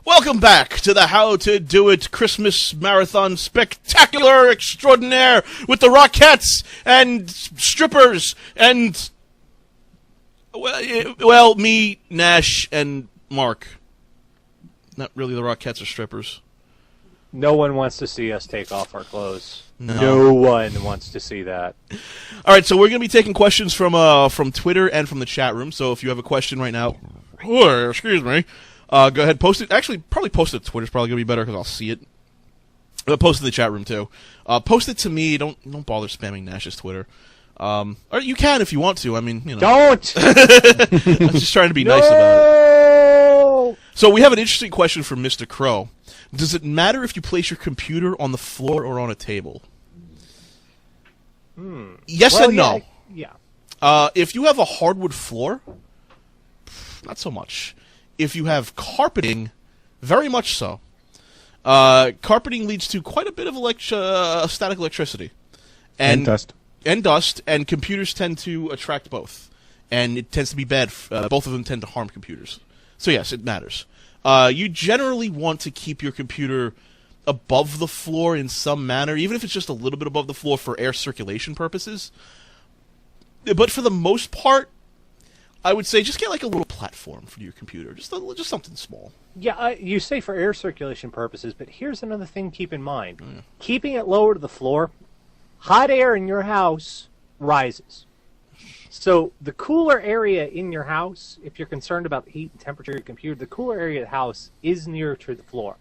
Welcome back to the How to Do It Christmas Marathon Spectacular Extraordinaire with the Rockettes and strippers and, well, me, Nash, and Mark. Not really the Rockettes or strippers. No one wants to see us take off our clothes. No one wants to see that. All right, so we're going to be taking questions from Twitter and from the chat room. So if you have a question right now, excuse me, go ahead, post it. Actually, probably post it to Twitter is probably going to be better because I'll see it. But post it in the chat room too. Post it to me. Don't bother spamming Nash's Twitter. Or you can if you want to. I mean, you know. Don't. I'm just trying to be nice about it. So we have an interesting question from Mr. Crow. Does it matter if you place your computer on the floor or on a table? Yes and no. Yeah. If you have a hardwood floor, not so much. If you have carpeting, very much so. Carpeting leads to quite a bit of static electricity. And dust. And dust, and computers tend to attract both. And it tends to be bad. Both of them tend to harm computers. So yes, it matters. You generally want to keep your computer above the floor in some manner, even if it's just a little bit above the floor for air circulation purposes. But for the most part, I would say just get like a little platform for your computer, just something small. Yeah, you say for air circulation purposes, but here's another thing to keep in mind. Keeping it lower to the floor, hot air in your house rises. So the cooler area in your house, if you're concerned about the heat and temperature of your computer, the cooler area of the house is nearer to the floor.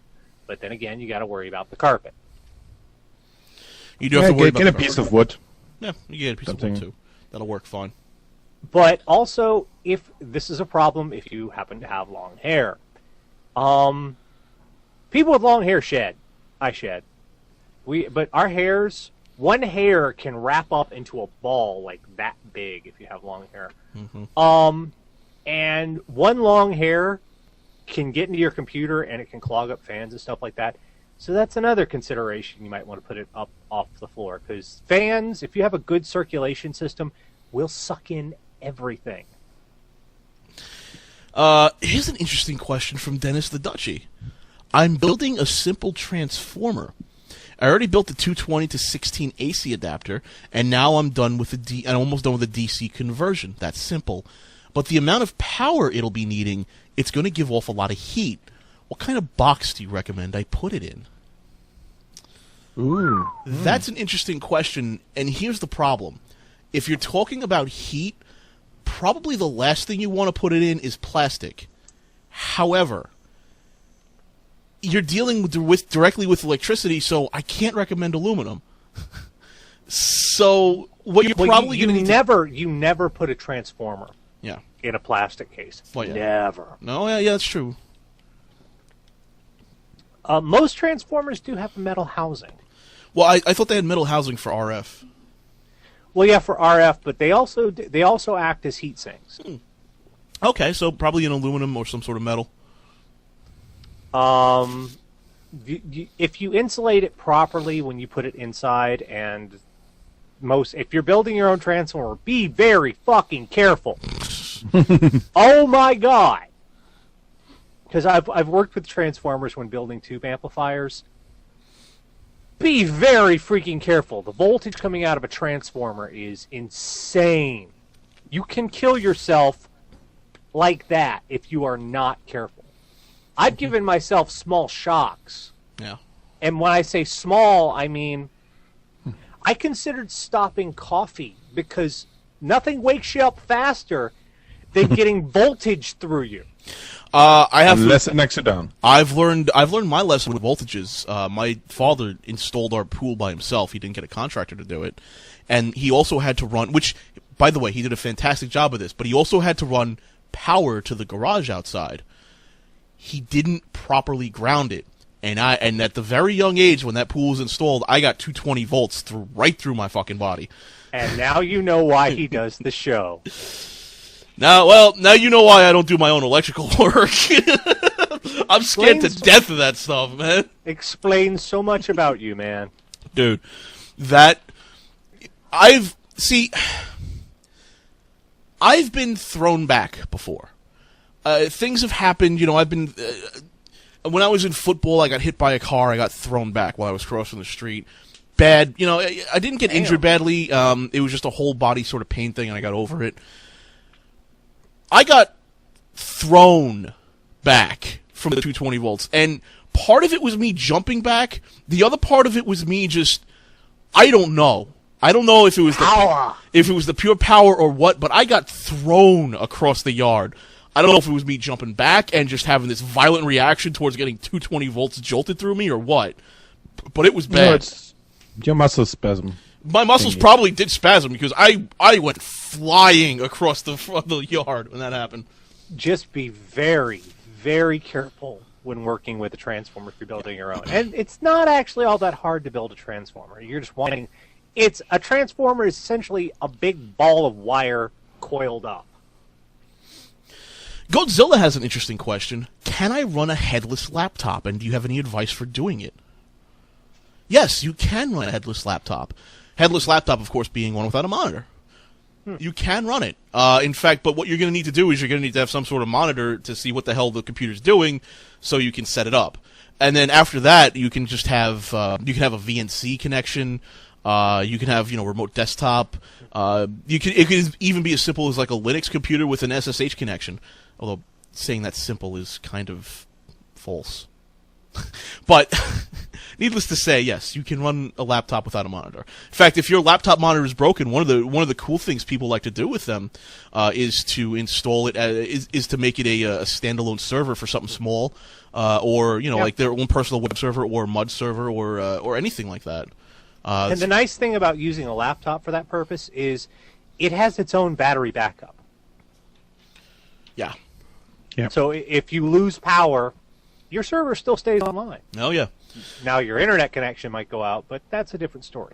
But then again, you got to worry about the carpet. You do have to worry about get a piece of wood. Yeah, you get a piece of wood too. That'll work fine. But also, if this is a problem, if you happen to have long hair, people with long hair shed. I shed. But our hairs, one hair can wrap up into a ball like that big if you have long hair. And one long hair can get into your computer and it can clog up fans and stuff like that. So that's another consideration. You might want to put it up off the floor because fans, if you have a good circulation system, will suck in everything. Here's an interesting question from Dennis the Dutchie. I'm building a simple transformer. I already built the 220 to 16 AC adapter, and now I'm done with I'm almost done with the DC conversion. That's simple. But the amount of power it'll be needing, it's going to give off a lot of heat. What kind of box do you recommend I put it in? Ooh. That's an interesting question, and here's the problem. If you're talking about heat, probably the last thing you want to put it in is plastic. However, you're dealing directly with electricity, so I can't recommend aluminum. So what you're probably going to need you never put a transformer in a plastic case. Well, yeah. Never. No, yeah, that's true. Most transformers do have a metal housing. Well, I thought they had metal housing for RF. Well, yeah, for RF, but they also act as heat sinks. Okay, so probably an aluminum or some sort of metal. If you insulate it properly when you put it inside, and if you're building your own transformer, be very fucking careful. Oh my god! Because I've worked with transformers when building tube amplifiers. Be very freaking careful. The voltage coming out of a transformer is insane. You can kill yourself like that if you are not careful. I've given myself small shocks. Yeah. And when I say small, I mean I considered stopping coffee because nothing wakes you up faster than getting voltage through you. Unless it knocks you down. I've learned my lesson with voltages. My father installed our pool by himself. He didn't get a contractor to do it, and he also had to run. Which, by the way, he did a fantastic job of this. But he also had to run power to the garage outside. He didn't properly ground it, and at the very young age when that pool was installed, I got 220 volts right through my fucking body. And now you know why he does the show. Now you know why I don't do my own electrical work. I'm scared to death of that stuff, man. Explains so much about you, man. Dude, I've been thrown back before. Things have happened, I've been when I was in football, I got hit by a car. I got thrown back while I was crossing the street. Bad, I didn't get injured badly. It was just a whole body sort of pain thing, and I got over it. I got thrown back from the 220 volts, and part of it was me jumping back. The other part of it was me just, I don't know. I don't know if it was the pure power or what, but I got thrown across the yard. I don't know if it was me jumping back and just having this violent reaction towards getting 220 volts jolted through me or what. But it was bad. No, it's your muscle spasm. My muscles probably did spasm because I went flying across the yard when that happened. Just be very, very careful when working with a transformer if you're building your own. And it's not actually all that hard to build a transformer. You're just wanting... a transformer is essentially a big ball of wire coiled up. Godzilla has an interesting question. Can I run a headless laptop, and do you have any advice for doing it? Yes, you can run a headless laptop. Headless laptop, of course, being one without a monitor. You can run it. In fact, but what you're going to need to do is you're going to need to have some sort of monitor to see what the hell the computer's doing so you can set it up. And then after that, you can just have a VNC connection. You can have, remote desktop. It could even be as simple as like a Linux computer with an SSH connection. Although saying that's simple is kind of false. But needless to say, yes, you can run a laptop without a monitor. In fact, if your laptop monitor is broken, one of the cool things people like to do with them is to install it is to make it a standalone server for something small, or like their own personal web server or MUD server or anything like that. And the nice thing about using a laptop for that purpose is it has its own battery backup. Yeah. So if you lose power, your server still stays online. Oh, yeah. Now your internet connection might go out, but that's a different story.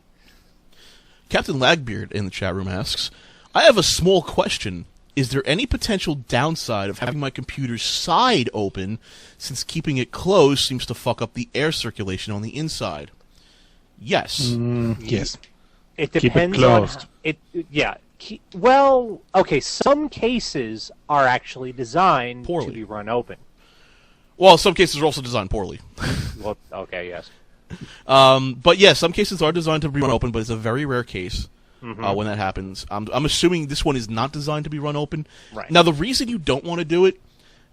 Captain Lagbeard in the chat room asks, I have a small question. Is there any potential downside of having my computer's side open, since keeping it closed seems to fuck up the air circulation on the inside? Yes. Yes. It depends Keep it closed. on it. Yeah. Well, okay. Some cases are actually designed Poorly. to be run open. Well, some cases are also designed poorly. Well, okay, yes. But yeah, some cases are designed to be run open, but it's a very rare case when that happens. I'm assuming this one is not designed to be run open. Right. Now, the reason you don't want to do it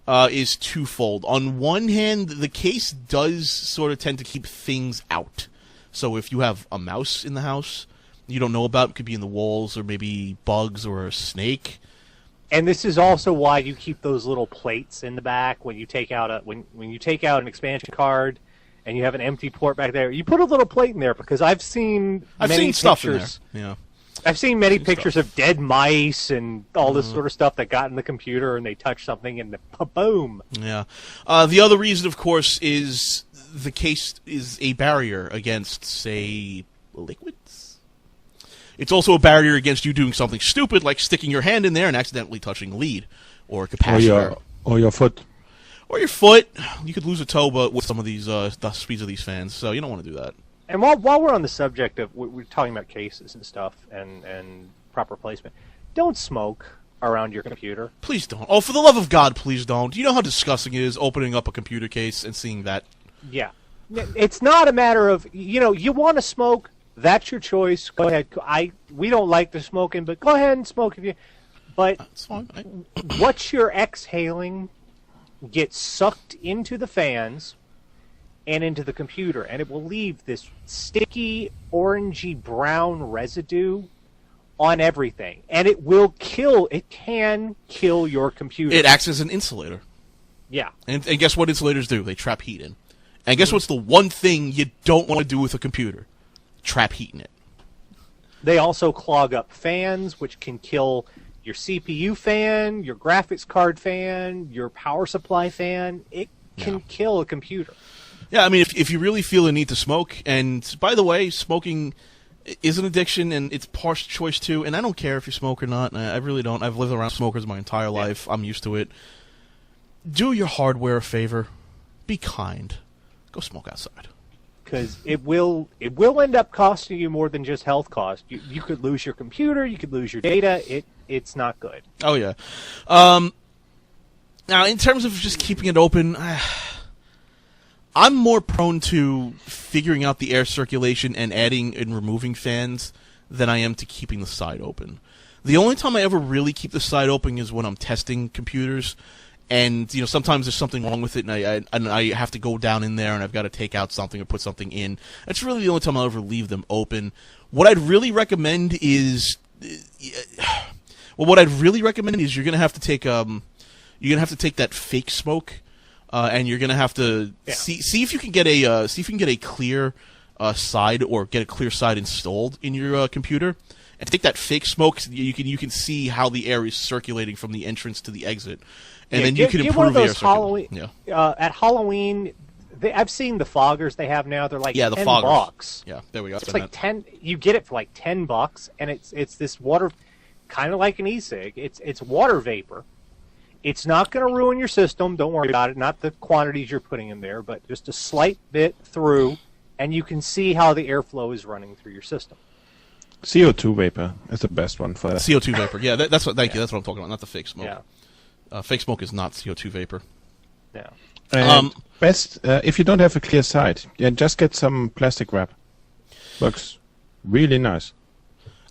is twofold. On one hand, the case does sort of tend to keep things out. So if you have a mouse in the house you don't know about, it could be in the walls or maybe bugs or a snake. And this is also why you keep those little plates in the back when you take out when you take out an expansion card and you have an empty port back there. You put a little plate in there because I've seen many stuff in pictures. there. Yeah. I've seen many pictures of dead mice and all this sort of stuff that got in the computer and they touch something and boom. Yeah. The other reason, of course, is the case is a barrier against, say, liquids. It's also a barrier against you doing something stupid like sticking your hand in there and accidentally touching lead or a capacitor. Or your foot. Or your foot. You could lose a toe with some of these the speeds of these fans, so you don't want to do that. And while we're on the subject of, we're talking about cases and stuff and proper placement, don't smoke around your computer. Please don't. Oh, for the love of God, please don't. Do you know how disgusting it is opening up a computer case and seeing that? Yeah. It's not a matter of, you want to smoke, that's your choice. Go ahead. We don't like the smoking, but go ahead and smoke if you... But That's fine. what you're exhaling gets sucked into the fans and into the computer, and it will leave this sticky, orangey brown residue on everything. And it can kill your computer. It acts as an insulator. Yeah. And guess what insulators do? They trap heat in. And guess what's the one thing you don't want to do with a computer? Trap heat in it. They also clog up fans, which can kill your CPU fan, your graphics card fan, your power supply fan. It can kill a computer. Yeah, I mean, if you really feel the need to smoke, and by the way, smoking is an addiction, and it's part choice too, and I don't care if you smoke or not. I really don't. I've lived around smokers my entire life. I'm used to it. Do your hardware a favor. Be kind. Go smoke outside. Because it will end up costing you more than just health cost. You could lose your computer, you could lose your data. It's not good. Oh, yeah. Now, in terms of just keeping it open, I'm more prone to figuring out the air circulation and adding and removing fans than I am to keeping the side open. The only time I ever really keep the side open is when I'm testing computers, and sometimes there's something wrong with it, and I have to go down in there and I've got to take out something or put something in. That's really the only time I'll ever leave them open. What I'd really recommend is, you're gonna have to take that fake smoke. And you're gonna have to see if you can get a clear side or get a clear side installed in your computer, and take that fake smoke. You can see how the air is circulating from the entrance to the exit, and then you can improve the air circulation. At Halloween, I've seen the foggers they have now. They're like the $10. foggers. Yeah, there we go. It's like 10. You get it for like $10, and it's this water, kind of like an e-cig. It's water vapor. It's not going to ruin your system. Don't worry about it. Not the quantities you're putting in there, but just a slight bit through, and you can see how the airflow is running through your system. CO2 vapor is the best one for that. CO2 vapor. Yeah, that's what. Thank you. That's what I'm talking about. Not the fake smoke. Yeah. Fake smoke is not CO2 vapor. Yeah. Best if you don't have a clear side, just get some plastic wrap. Looks really nice.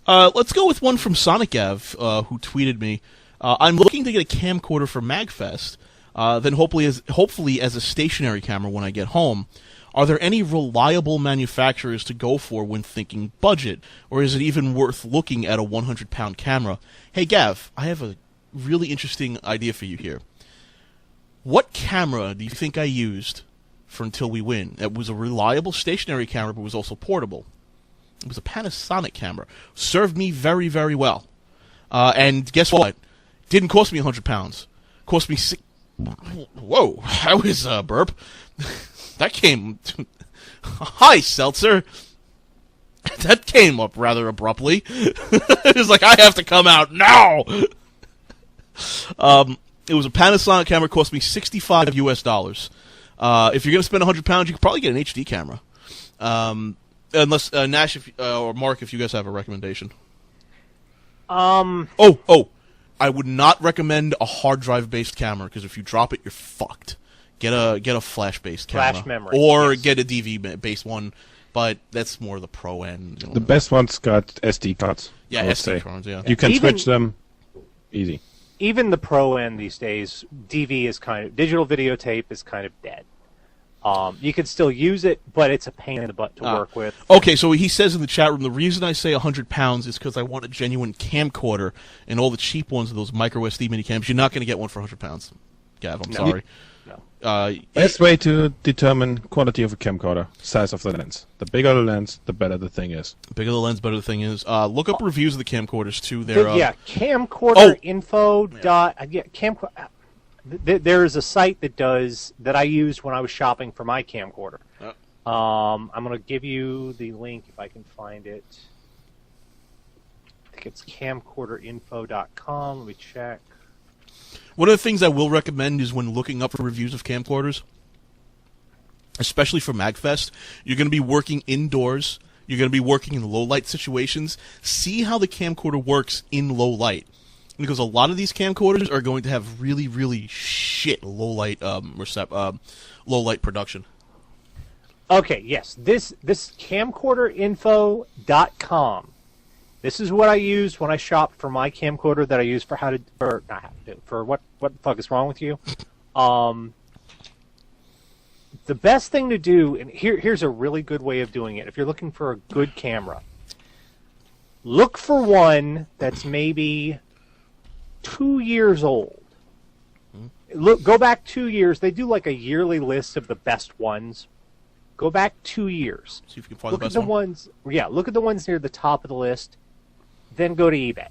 Let's go with one from SonicGav, who tweeted me. I'm looking to get a camcorder for MagFest, then hopefully as a stationary camera when I get home. Are there any reliable manufacturers to go for when thinking budget, or is it even worth looking at a 100-pound camera? Hey, Gav, I have a really interesting idea for you here. What camera do you think I used for Until We Win? It was a reliable stationary camera, but was also portable. It was a Panasonic camera. Served me very, very well. And guess what? Didn't cost me £100. Cost me Whoa, that was a burp. That came. Hi, Seltzer. That came up rather abruptly. It was like, I have to come out now. It was a Panasonic camera. Cost me $65 US. If you're gonna spend £100, you could probably get an HD camera. Unless Nash or Mark, if you guys have a recommendation. I would not recommend a hard drive based camera, because if you drop it, you're fucked. Get a flash based camera, flash memory, or get a DV based one. But that's more the pro end. The best ones got SD cards. Yeah, SD cards. Yeah, you can switch them easy. Even the pro end these days, DV is digital videotape is kind of dead. You can still use it, but it's a pain in the butt to work with. Okay, so he says in the chat room, the reason I say £100 is because I want a genuine camcorder, and all the cheap ones are those micro SD mini cams. You're not going to get one for £100, Gav. I'm sorry. No. Best way to determine quality of a camcorder: size of the lens. The bigger the lens, the better the thing is. The bigger the lens, better the thing is. Look up reviews of the camcorders too. Camcorder. There is a site that I used when I was shopping for my camcorder. I'm going to give you the link if I can find it. I think it's camcorderinfo.com. Let me check. One of the things I will recommend is when looking up for reviews of camcorders, especially for MagFest, you're going to be working indoors. You're going to be working in low-light situations. See how the camcorder works in low light. Because a lot of these camcorders are going to have really, really shit low-light low-light production. Okay, yes. This camcorderinfo.com. This is what I used when I shopped for my camcorder that I used for what the fuck is wrong with you? The best thing to do, and here's a really good way of doing it. If you're looking for a good camera, look for one that's maybe 2 years old. Go back 2 years. They do like a yearly list of the best ones. Go back 2 years. See if you can find the best one. Look at the ones near the top of the list. Then go to eBay.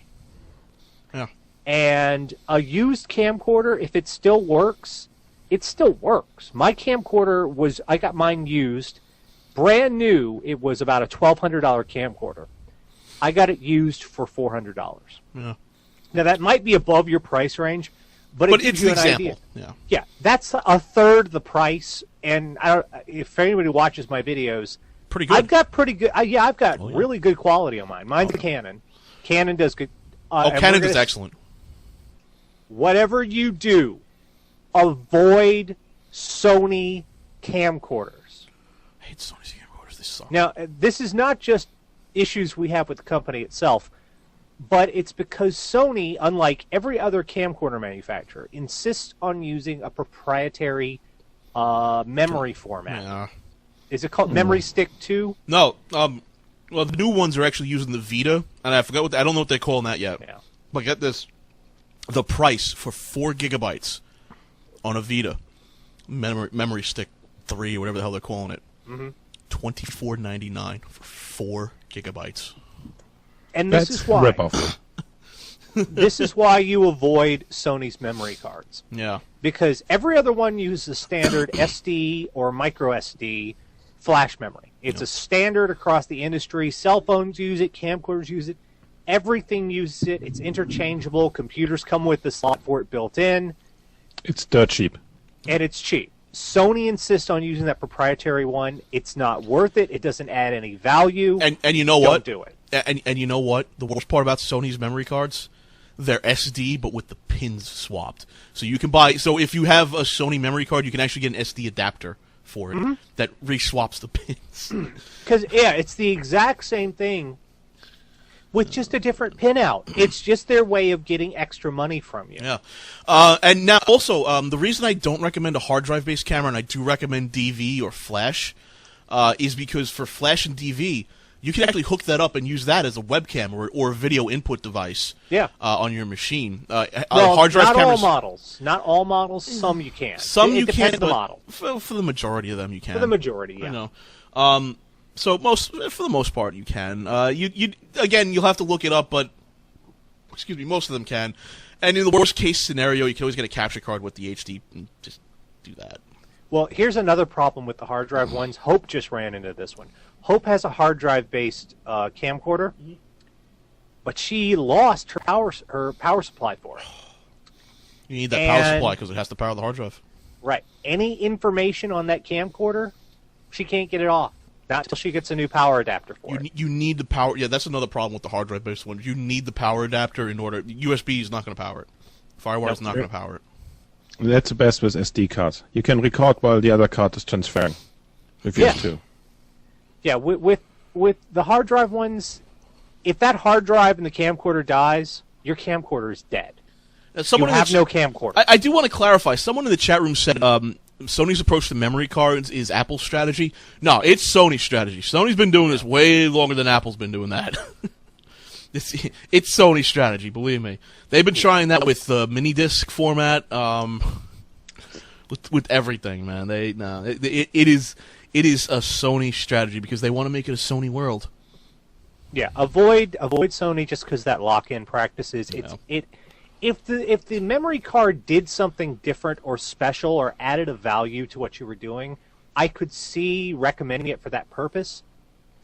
Yeah. And a used camcorder, if it still works, it still works. My camcorder I got mine used, brand new. It was about a $1,200 camcorder. I got it used for $400. Yeah. Now that might be above your price range, but it gives you an idea. Yeah, that's a third the price. And if anybody watches my videos, pretty good. I've got pretty good. I've got really good quality on mine. Mine's a Canon. Canon does good. Canon does excellent. Whatever you do, avoid Sony camcorders. I hate Sony's camcorders. They suck. Now, this is not just issues we have with the company itself, but it's because Sony, unlike every other camcorder manufacturer, insists on using a proprietary memory format. Yeah. Is it called Memory Stick 2? No. Well, the new ones are actually using the Vita, and I forgot I don't know what they're calling that yet. Yeah. But get this: the price for 4 gigabytes on a Vita memory stick 3 or whatever the hell they're calling it, $24.99 for 4 gigabytes. And this That's is why. rip-off. This is why you avoid Sony's memory cards. Yeah. Because every other one uses a standard SD or micro SD flash memory. It's a standard across the industry. Cell phones use it, camcorders use it, everything uses it. It's interchangeable. Computers come with the slot for it built in, It's dirt cheap. and it's cheap. Sony insists on using that proprietary one. It's not worth it. It doesn't add any value. And you know Don't what? do it. And you know what? The worst part about Sony's memory cards, they're SD but with the pins swapped. So you can buy. So if you have a Sony memory card, you can actually get an SD adapter for it that re-swaps the pins. Because, yeah, it's the exact same thing with just a different pin out. It's just their way of getting extra money from you. Yeah. And now also, the reason I don't recommend a hard drive based camera, and I do recommend DV or Flash, is because for Flash and DV, you can actually hook that up and use that as a webcam or a video input device. Yeah. On your machine. Well, Hard drive not cameras, all models. Not all models. Some you can. some it you depends can, the but model. for the majority of them you can. For the majority, yeah. You know. So for the most part you can. You again you'll have to look it up, but excuse me, most of them can. And in the worst case scenario, you can always get a capture card with the HD and just do that. Well, here's another problem with the hard drive ones. Hope just ran into this one. Hope has a hard drive based camcorder, but she lost her power supply for it. You need that power And- supply because it has to power the hard drive. Right. Any information on that camcorder, she can't get it off. Not until she gets a new power adapter for it. You need the power. Yeah, that's another problem with the hard drive based one. You need the power adapter in order. USB is not going to power it. FireWire is not going to power it. That's the best with SD cards. You can record while the other card is transferring. If you Yeah. have to. Yeah, with the hard drive ones, if that hard drive in the camcorder dies, your camcorder is dead. Someone You in the have no camcorder. I do want to clarify. Someone in the chat room said Sony's approach to memory cards is Apple's strategy. No, it's Sony's strategy. Sony's been doing this way longer than Apple's been doing that. It's Sony's strategy, believe me. They've been trying that with the mini disc format, with everything, man. It is a Sony strategy because they want to make it a Sony world. Yeah, avoid Sony just because that lock-in practices. If the memory card did something different or special or added a value to what you were doing, I could see recommending it for that purpose.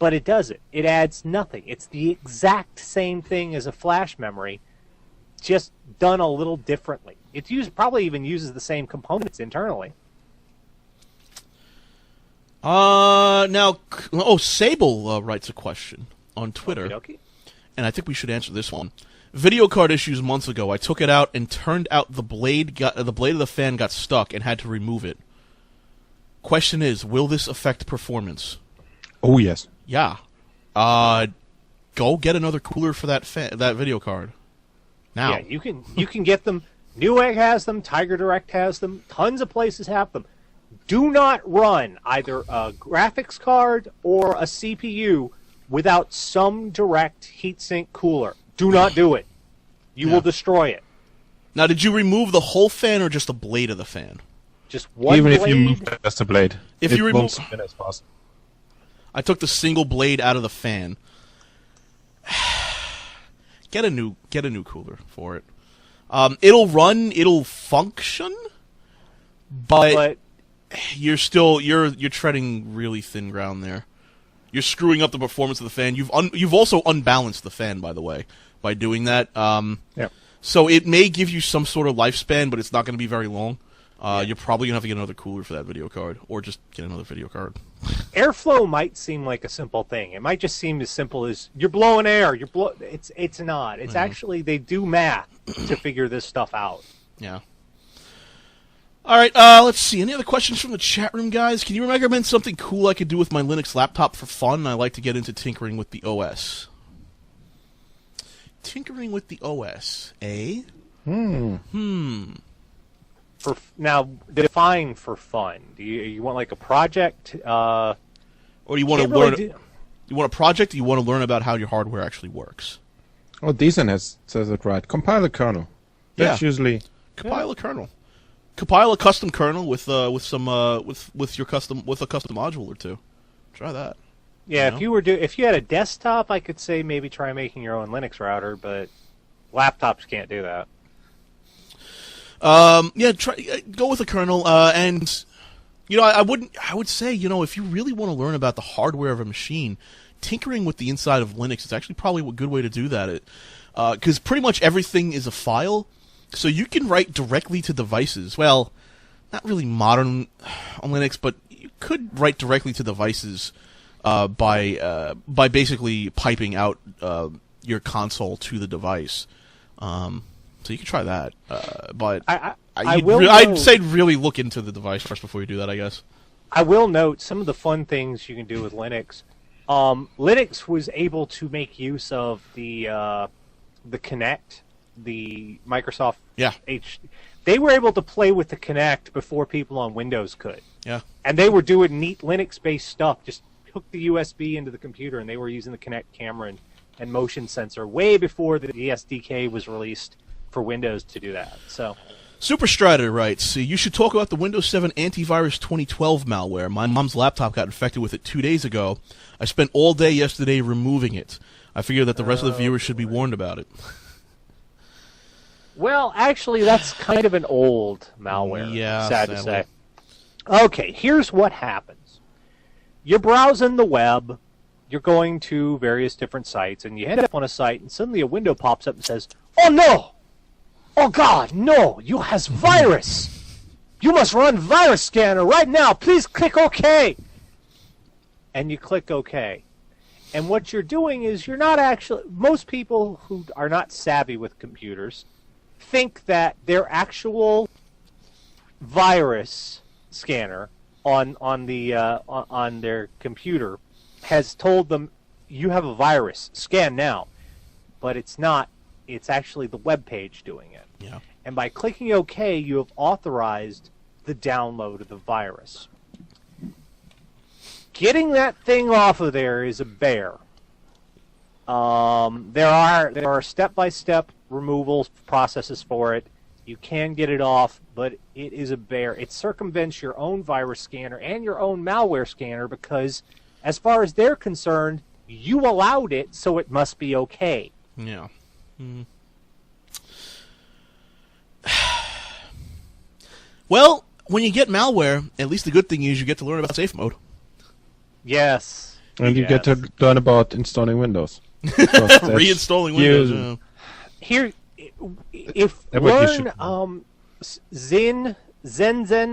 But it doesn't. It adds nothing. It's the exact same thing as a flash memory, just done a little differently. It probably even uses the same components internally. Sable writes a question on Twitter. Okey-dokey. And I think we should answer this one. Video card issues months ago. I took it out and turned out the blade of the fan got stuck and had to remove it. Question is, will this affect performance? Oh, yes. Yeah. Go get another cooler for that video card. Now. Yeah, you can get them. Newegg has them. Tiger Direct has them. Tons of places have them. Do not run either a graphics card or a CPU without some direct heatsink cooler. Do not do it. You will destroy it. Now, did you remove the whole fan or just a blade of the fan? Just one Even blade. if you move just the blade. If it you won't remove- spin as fast. I took the single blade out of the fan. Get a new cooler for it. It'll run, it'll function, but you're treading really thin ground there. You're screwing up the performance of the fan. You've also unbalanced the fan, by the way, by doing that. Yeah. So it may give you some sort of lifespan, but it's not going to be very long. You're probably going to have to get another cooler for that video card, or just get another video card. Airflow might seem like a simple thing. It might just seem as simple as you're blowing air. It's not. It's actually they do math to figure this stuff out. Yeah. All right, let's see. Any other questions from the chat room, guys? Can you recommend something cool I could do with my Linux laptop for fun? I like to get into tinkering with the OS. Tinkering with the OS, eh? For now, define for fun. Do you want like a project? Or do you want to learn? You want a project? Or you want to learn about how your hardware actually works? Oh, Deezen says it right. Compile a kernel. That's usually compile a kernel. Compile a custom kernel with some with a custom module or two. Try that. Yeah, if you had a desktop, I could say maybe try making your own Linux router, but laptops can't do that. Go with a kernel, and I would say, if you really want to learn about the hardware of a machine, tinkering with the inside of Linux is actually probably a good way to do that. Because pretty much everything is a file, so you can write directly to devices. Well, not really modern on Linux, but you could write directly to devices by basically piping out your console to the device. So you can try that, but I'd say really look into the device first before you do that, I guess. I will note some of the fun things you can do with Linux. Linux was able to make use of the Kinect, the Microsoft They were able to play with the Kinect before people on Windows could. Yeah. And they were doing neat Linux-based stuff. Just hook the USB into the computer, and they were using the Kinect camera and motion sensor way before the SDK was released for Windows to do that. So, Super Strider writes, you should talk about the Windows 7 Antivirus 2012 malware. My mom's laptop got infected with it 2 days ago. I spent all day yesterday removing it. I figure that the rest of the viewers should be warned about it. Well, actually, that's kind of an old malware. Yeah, sad to say. Okay, here's what happens. You're browsing the web. You're going to various different sites, and you end up on a site, and suddenly a window pops up and says, "Oh no! Oh God, no! You has virus! You must run virus scanner right now! Please click OK!" And you click OK. And what you're doing is you're not actually... Most people who are not savvy with computers think that their actual virus scanner on their computer has told them, you have a virus, scan now. But it's not. It's actually the web page doing it. Yeah. And by clicking OK, you have authorized the download of the virus. Getting that thing off of there is a bear. There are step-by-step removal processes for it. You can get it off, but it is a bear. It circumvents your own virus scanner and your own malware scanner because, as far as they're concerned, you allowed it, so it must be okay. Yeah. Well, when you get malware, at least the good thing is you get to learn about safe mode. Yes. And you get to learn about installing Windows. Reinstalling Windows. Yeah. Here, if learn, Zen,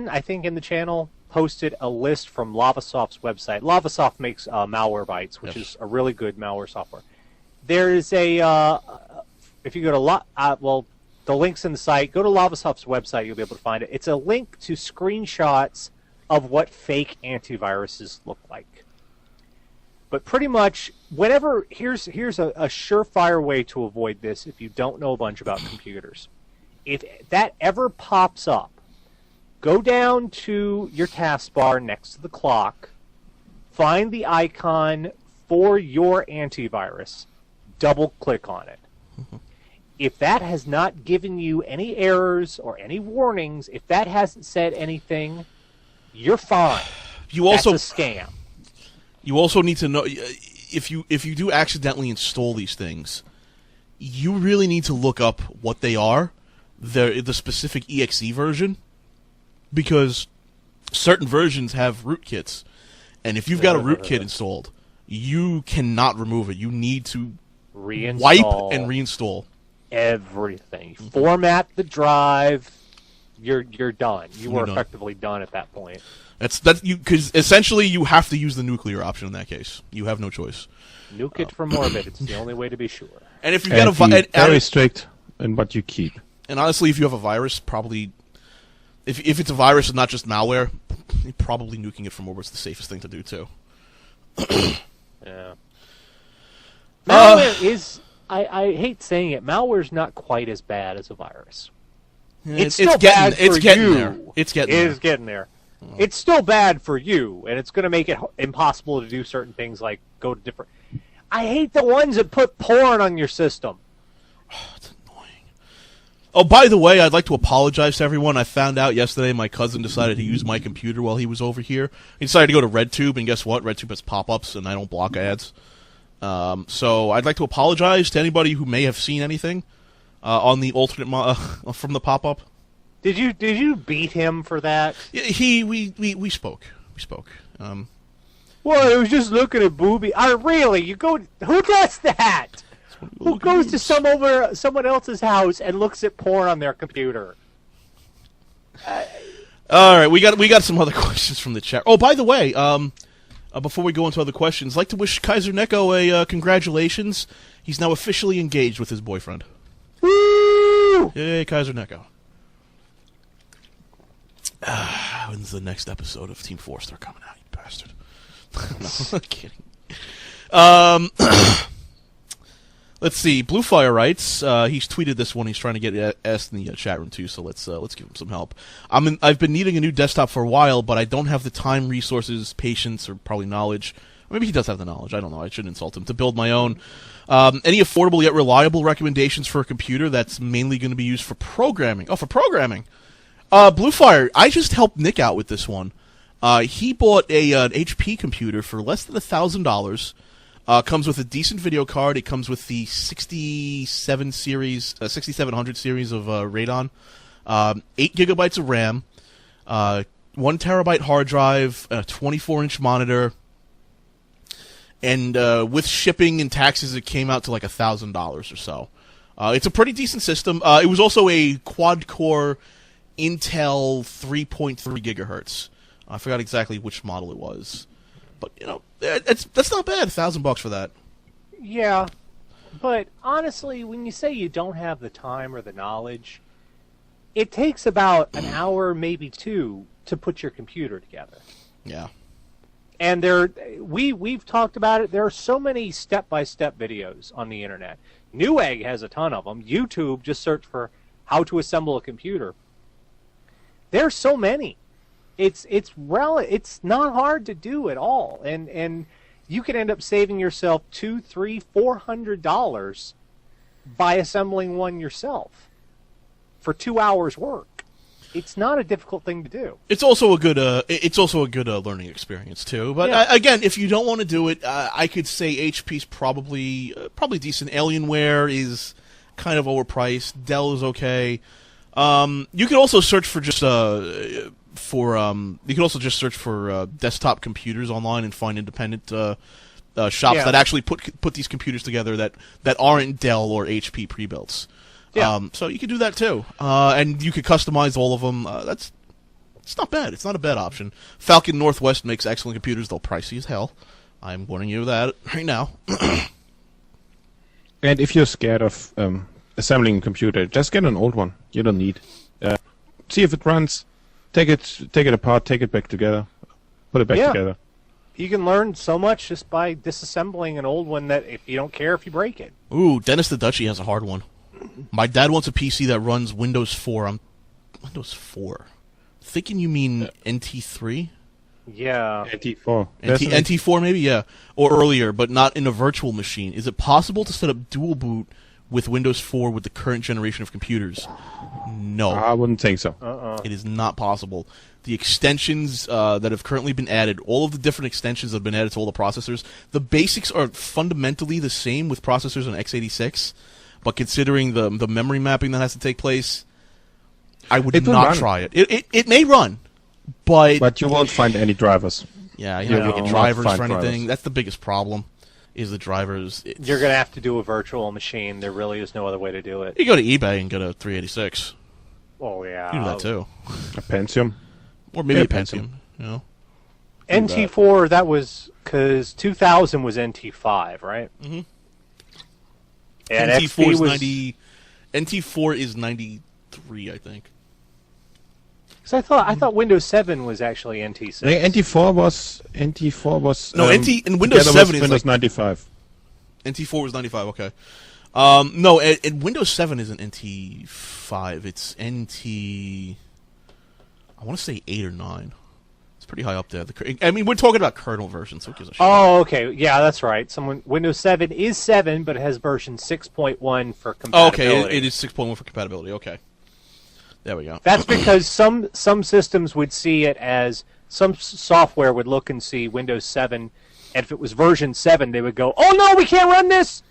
I think in the channel, posted a list from Lavasoft's website. Lavasoft makes Malwarebytes, which is a really good malware software. There is a, if you go to, the link's in the site. Go to Lavasoft's website, you'll be able to find it. It's a link to screenshots of what fake antiviruses look like. But pretty much, here's a surefire way to avoid this if you don't know a bunch about computers. If that ever pops up, go down to your taskbar next to the clock, find the icon for your antivirus, double-click on it. Mm-hmm. If that has not given you any errors or any warnings, if that hasn't said anything, you're fine. That's a scam. You also need to know, if you do accidentally install these things, you really need to look up what they are, the specific EXE version, because certain versions have rootkits, and if you've got a rootkit installed, you cannot remove it. You need to wipe and reinstall everything. Format the drive. You're done. You are effectively done at that point. Because essentially you have to use the nuclear option in that case. You have no choice. Nuke it for morbid. It's the only way to be sure. And if you get very strict in what you keep. And honestly, if you have a virus, probably If it's a virus and not just malware, probably nuking it from orbit's the safest thing to do too. Yeah. Malware is. I hate saying it. Malware's not quite as bad as a virus. It's still bad for you. It's getting there. It's still bad for you, and it's going to make it impossible to do certain things like go to different. I hate the ones that put porn on your system. It's annoying. Oh, by the way, I'd like to apologize to everyone. I found out yesterday my cousin decided to use my computer while he was over here. He decided to go to RedTube, and guess what? RedTube has pop-ups, and I don't block ads. So I'd like to apologize to anybody who may have seen anything on the alternate from the pop-up. Did you beat him for that? Yeah, we spoke. Well, I was just looking at booby. Really? You go? Who does that? Who goes to someone else's house and looks at porn on their computer? All right, we got some other questions from the chat. Oh, by the way, before we go into other questions, I'd like to wish Kaiser Neko a congratulations. He's now officially engaged with his boyfriend. Woo! Yay, Kaiser Neko. When's the next episode of Team 4-Star coming out, you bastard? No, I'm kidding. Let's see. Bluefire writes. He's tweeted this one. He's trying to get asked in the chat room too. So let's give him some help. I've been needing a new desktop for a while, but I don't have the time, resources, patience, or probably knowledge. Or maybe he does have the knowledge. I don't know. I shouldn't insult him. To build my own. Any affordable yet reliable recommendations for a computer that's mainly going to be used for programming? Oh, for programming. Bluefire. I just helped Nick out with this one. He bought an HP computer for less than $1,000. Comes with a decent video card. It comes with the 6700 series of Radeon, 8 gigabytes of RAM, 1 terabyte hard drive, a 24-inch monitor, and with shipping and taxes, it came out to like $1,000 or so. It's a pretty decent system. It was also a quad-core Intel 3.3 gigahertz. I forgot exactly which model it was. But, you know, that's not bad, $1,000 for that. Yeah, but honestly, when you say you don't have the time or the knowledge, it takes about an hour, maybe two, to put your computer together. Yeah. And we've talked about it. There are so many step-by-step videos on the internet. Newegg has a ton of them. YouTube, just search for how to assemble a computer. There's so many. It's not hard to do at all, and you can end up saving yourself $200, $300, $400 by assembling one yourself for 2 hours work. It's not a difficult thing to do. It's also a good learning experience too. But again, if you don't want to do it, I could say HP's probably decent. Alienware is kind of overpriced. Dell is okay. You could also search for just search for desktop computers online and find independent shops that actually put these computers together that aren't Dell or HP pre-builts. Yeah. So you could do that too, and you could customize all of them. It's not bad. It's not a bad option. Falcon Northwest makes excellent computers, though pricey as hell. I'm warning you of that right now. And if you're scared of assembling a computer, just get an old one. You don't need. See if it runs. Take it apart. Take it back together. Put it back together. You can learn so much just by disassembling an old one that if you don't care if you break it. Ooh, Dennis the Dutchie has a hard one. My dad wants a PC that runs Windows 4. Windows 4. Thinking you mean NT3? Yeah. NT4. NT4 maybe, yeah. Or earlier, but not in a virtual machine. Is it possible to set up dual boot with Windows 4 with the current generation of computers? No. I wouldn't think so. It is not possible. The extensions that have currently been added, all of the different extensions that have been added to all the processors, the basics are fundamentally the same with processors on x86, but considering the memory mapping that has to take place, I would not try it. It may run, but you won't find any drivers. Yeah, you don't get drivers for anything. Drivers. That's the biggest problem. Is the drivers. You're going to have to do a virtual machine. There really is no other way to do it. You go to eBay and get a 386. Oh, yeah. You do that, too. A Pentium? Or maybe a Pentium, you know? NT4, that was... Because 2000 was NT5, right? Mm-hmm. And NT4 is 90... NT4 is 93, I think. Because I thought Windows 7 was actually NT6. I think NT4 was No, NT in Windows together 7 with is Windows like 95. NT4 was 95. Okay. No, and Windows 7 isn't NT5. It's NT. I want to say 8 or 9. It's pretty high up there. I mean, we're talking about kernel versions, so who gives a shit? Oh, okay. Yeah, that's right. Windows 7 is 7, but it has version 6.1 for Oh, compatibility. okay, it is 6.1 for compatibility. Okay. There we go. That's because some systems would see it as some software would look and see Windows 7, and if it was version 7, they would go, "Oh no, we can't run this!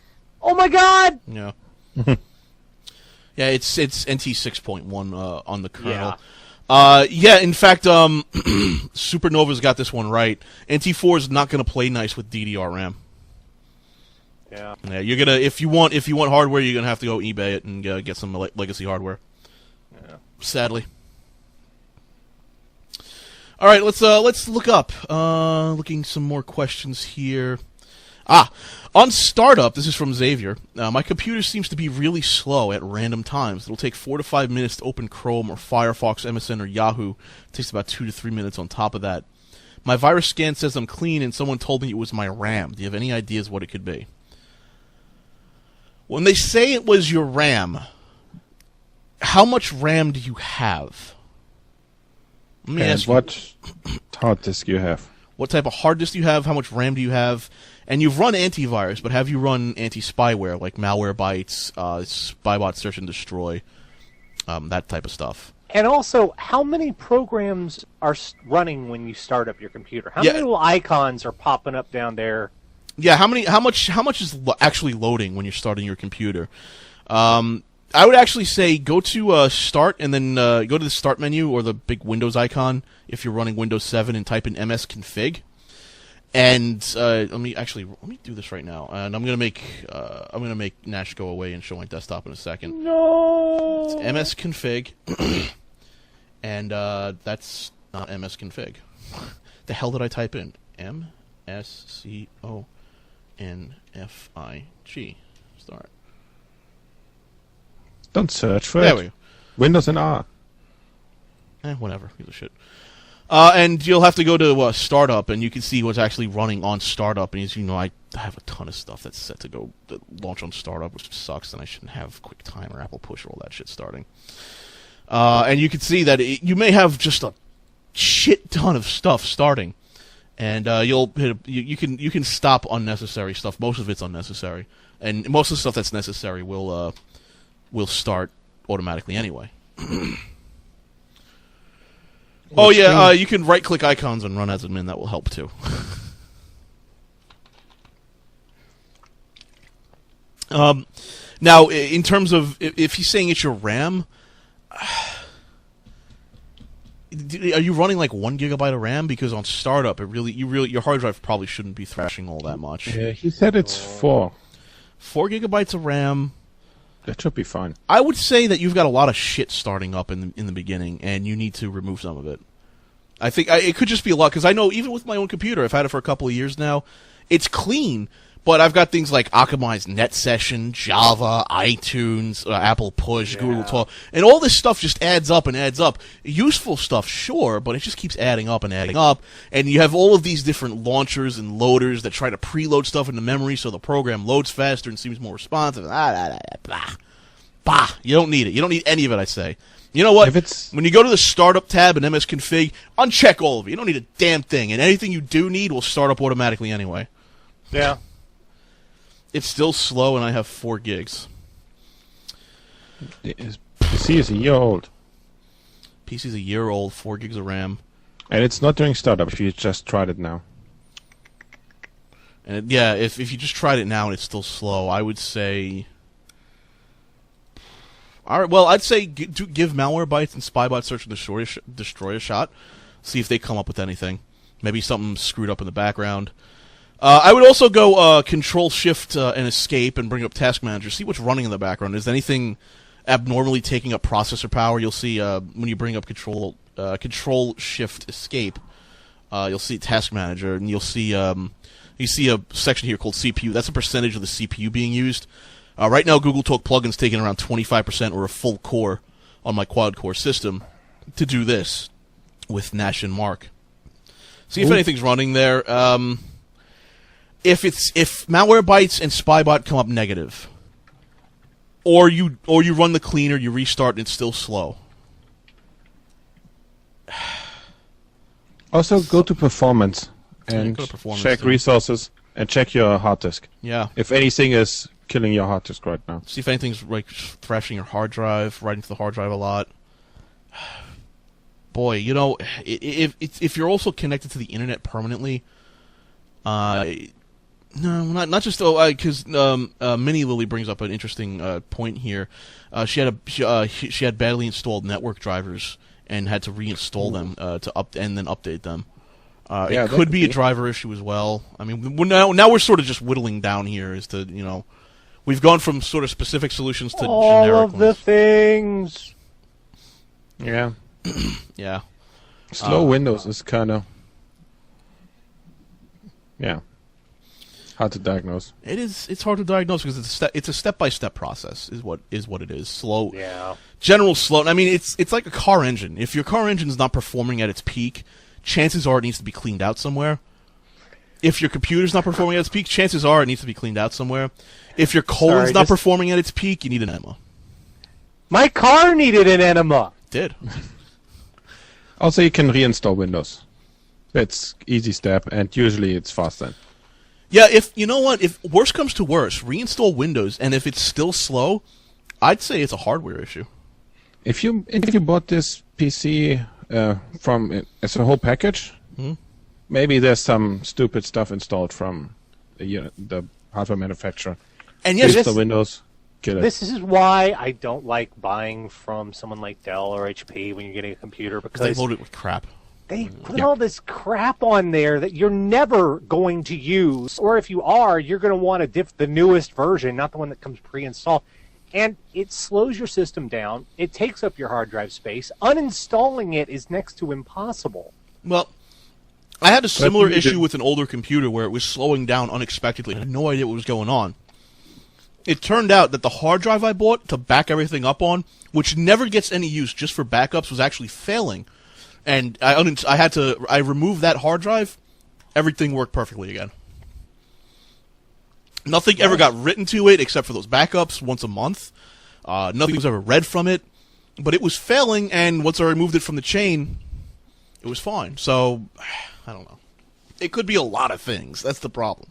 Oh my God!" Yeah. Yeah, it's NT 6.1 on the kernel. Yeah, in fact, Supernova's got this one right. NT4 is not going to play nice with DDR RAM. Yeah. Yeah, you're gonna if you want hardware, you're gonna have to go eBay it and get some legacy hardware. Yeah. Sadly. All right, let's look up. Looking some more questions here. On startup, this is from Xavier. My computer seems to be really slow at random times. It'll take 4 to 5 minutes to open Chrome or Firefox, MSN, or Yahoo. It takes about 2 to 3 minutes on top of that. My virus scan says I'm clean, and someone told me it was my RAM. Do you have any ideas what it could be? When they say it was your RAM, how much RAM do you have? Let me And ask you. what hard disk you have? What type of hard disk do you have? How much RAM do you have? And you've run antivirus, but have you run anti-spyware like Malwarebytes, Spybot Search and Destroy, that type of stuff? And also, how many programs are running when you start up your computer? How Yeah. many little icons are popping up down there? Yeah, how much is actually loading when you're starting your computer? I would actually say go to Start and then go to the Start menu or the big Windows icon if you're running Windows 7 and type in msconfig. And let me do this right now. And I'm gonna make Nash go away and show my desktop in a second. No. It's msconfig, and that's not msconfig. The hell did I type in? msconfig. Start. Don't search for There it. we go. Windows and R. Whatever. Gives a shit. And you'll have to go to Startup, and you can see what's actually running on Startup. And as you know, I have a ton of stuff that's set to launch on Startup, which sucks, and I shouldn't have QuickTime or Apple Push or all that shit starting. And you can see that you may have just a shit ton of stuff starting, and you can stop unnecessary stuff. Most of it's unnecessary, and most of the stuff that's necessary will start automatically anyway. Oh yeah, you can right-click icons and run as admin. That will help too. Now, in terms of if he's saying it's your RAM, are you running like 1 gigabyte of RAM? Because on startup, your hard drive probably shouldn't be thrashing all that much. Yeah, he said it's 4. 4 gigabytes of RAM. That should be fine. I would say that you've got a lot of shit starting up in the beginning, and you need to remove some of it. I think it could just be a lot, because I know even with my own computer, I've had it for a couple of years now, it's clean, but I've got things like Akamai's Net Session, Java, iTunes, Apple Push, Google Talk, and all this stuff just adds up and adds up. Useful stuff, sure, but it just keeps adding up and adding up, and you have all of these different launchers and loaders that try to preload stuff into memory so the program loads faster and seems more responsive. Bah, you don't need it. You don't need any of it, I say. You know what? When you go to the Startup tab in msconfig, uncheck all of it. You don't need a damn thing, and anything you do need will start up automatically anyway. Yeah. It's still slow, and I have 4 gigs. PC is a year old. PC's a year old, 4 gigs of RAM. And it's not doing startup if you just tried it now. And if you just tried it now and it's still slow, I would say... All right, well, I'd say give Malwarebytes and Spybot Search and Destroy a shot. See if they come up with anything. Maybe something screwed up in the background. I would also go Control-Shift and Escape and bring up Task Manager. See what's running in the background. Is anything abnormally taking up processor power? You'll see when you bring up Control-Shift Escape, you'll see Task Manager, and you'll see you see a section here called CPU. That's a percentage of the CPU being used. Right now, Google Talk Plugin's taking around 25% or a full core on my quad-core system. to do this with Nash and Mark. See if anything's running there. If Malwarebytes and Spybot come up negative, or you run the cleaner, you restart, and it's still slow. Also, go to performance and go to performance, check too. resources and check your hard disk. Yeah. If anything is killing your hard disk right now. See if anything's like thrashing your hard drive, right into the hard drive a lot. Boy, you know, if you're also connected to the internet permanently, no, not just because Mini Lily brings up an interesting point here. She had badly installed network drivers and had to reinstall them and then update them. Yeah, it could be a driver issue as well. I mean, now we're sort of just whittling down here as to, you know, we've gone from sort of specific solutions to all generic of the ones. things. Yeah. Yeah. Slow Windows is kind of... Yeah. Hard to diagnose. It's hard to diagnose because it's a step-by-step process is what it is. Slow. Yeah. General slow. I mean, it's like a car engine. If your car engine is not performing at its peak, chances are it needs to be cleaned out somewhere. If your computer's not performing at its peak, chances are it needs to be cleaned out somewhere. If your colon's not performing at its peak, you need an enema. My car needed an enema. Did. Also, you can reinstall Windows. That's easy step, and usually it's fast then. Yeah, if worse comes to worse, reinstall Windows, and if it's still slow, I'd say it's a hardware issue. If you bought this PC as a whole package, maybe there's some stupid stuff installed from the hardware manufacturer. And yes, Fix the Windows, kill it. This is why I don't like buying from someone like Dell or HP when you're getting a computer, they because load it with crap. they put all this crap on there that you're never going to use, or if you are, you're going to want the newest version, not the one that comes pre-installed. And it slows your system down. It takes up your hard drive space. Uninstalling it is next to impossible. Well, I had a similar issue with an older computer where it was slowing down unexpectedly. I had no idea what was going on. It turned out that the hard drive I bought to back everything up on, which never gets any use just for backups, was actually failing. And I removed that hard drive. Everything worked perfectly again. Nothing ever got written to it except for those backups once a month. Nothing was ever read from it. But it was failing, and once I removed it from the chain, it was fine. So, I don't know. It could be a lot of things. That's the problem.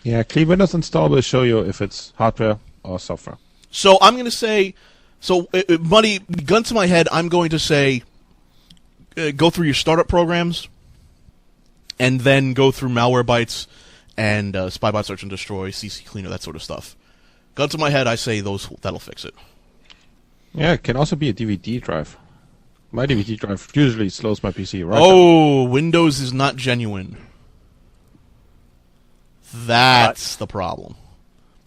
Yeah, Clean Windows Install will show you if it's hardware or software. So I'm going to say, Buddy, gun to my head, I'm going to say, go through your startup programs, and then go through Malwarebytes and Spybot Search and Destroy, CC Cleaner, that sort of stuff. Gun to my head, I say that'll fix it. Yeah, it can also be a DVD drive. My DVD drive usually slows my PC right Oh, Windows is not genuine. That's the problem.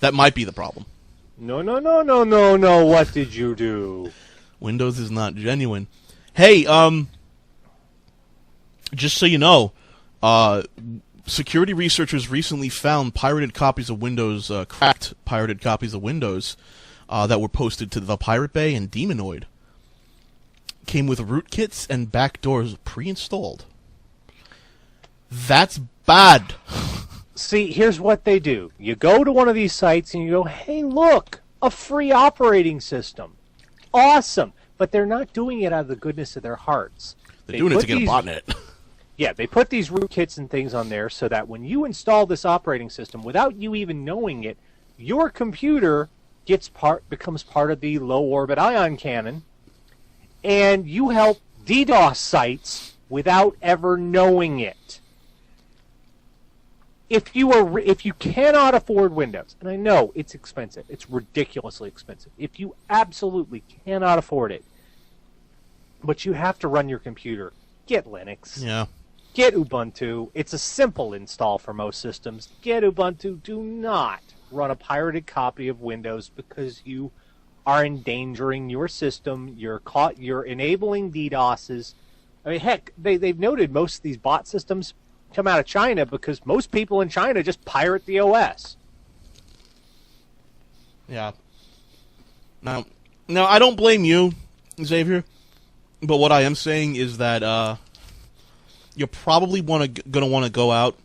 That might be the problem. No. What did you do? Windows is not genuine. Hey, just so you know, security researchers recently found pirated copies of Windows, cracked pirated copies of Windows that were posted to the Pirate Bay and Demonoid. Came with rootkits and backdoors pre-installed. That's bad. See, here's what they do. You go to one of these sites and you go, hey, look, a free operating system. Awesome. But they're not doing it out of the goodness of their hearts. They're doing it to get a botnet. Yeah, they put these rootkits and things on there so that when you install this operating system, without you even knowing it, your computer becomes part of the low-orbit ion cannon, and you help DDoS sites without ever knowing it. If you cannot afford Windows, and I know it's expensive, it's ridiculously expensive. If you absolutely cannot afford it, but you have to run your computer, get Linux. Yeah. Get Ubuntu. It's a simple install for most systems. Get Ubuntu. Do not run a pirated copy of Windows because you are endangering your system. You're enabling DDoSes. I mean, heck, they've noted most of these bot systems come out of China because most people in China just pirate the OS. Yeah. Now I don't blame you, Xavier. But what I am saying is that you're probably going to want to go out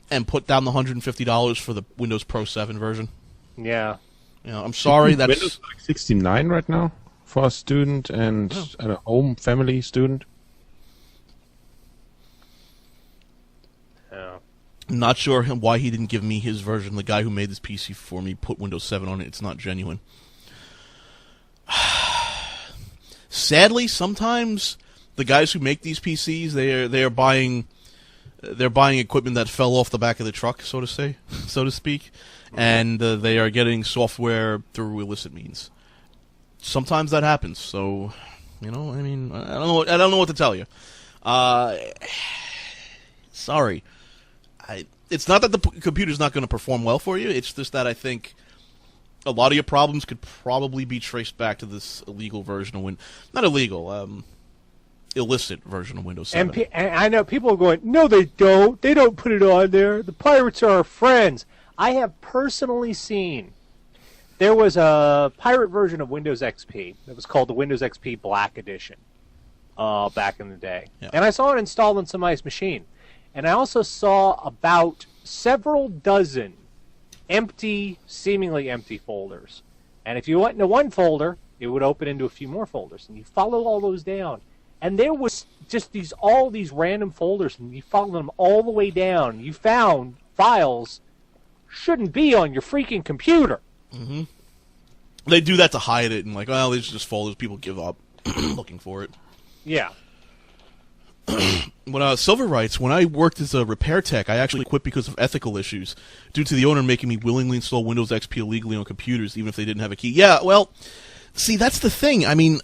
and put down the $150 for the Windows Pro 7 version. Yeah. You know, I'm sorry, that's Windows like 69 right now for a student and a home family student. Yeah. I'm not sure why he didn't give me his version. The guy who made this PC for me put Windows 7 on it. It's not genuine. Sadly, sometimes the guys who make these PCs, they are buying equipment that fell off the back of the truck, so to speak, and they are getting software through illicit means. Sometimes that happens. So, I mean, I don't know what to tell you. Sorry. It's not that the computer's not going to perform well for you. It's just that I think a lot of your problems could probably be traced back to this illegal version of not illegal, illicit version of Windows 7. And I know people are going, no, they don't. They don't put it on there. The pirates are our friends. I have personally seen there was a pirate version of Windows XP that was called the Windows XP Black Edition back in the day. Yeah. And I saw it installed on somebody's machine. And I also saw about several dozen seemingly empty folders. And if you went into one folder, it would open into a few more folders. And you follow all those down. And there was just all these random folders, and you follow them all the way down. You found files shouldn't be on your freaking computer. Mm-hmm. They do that to hide it, and like, well, these are just folders. People give up looking for it. Yeah. When Silver writes, when I worked as a repair tech, I actually quit because of ethical issues, due to the owner making me willingly install Windows XP illegally on computers, even if they didn't have a key. Yeah, well, see, that's the thing. I mean,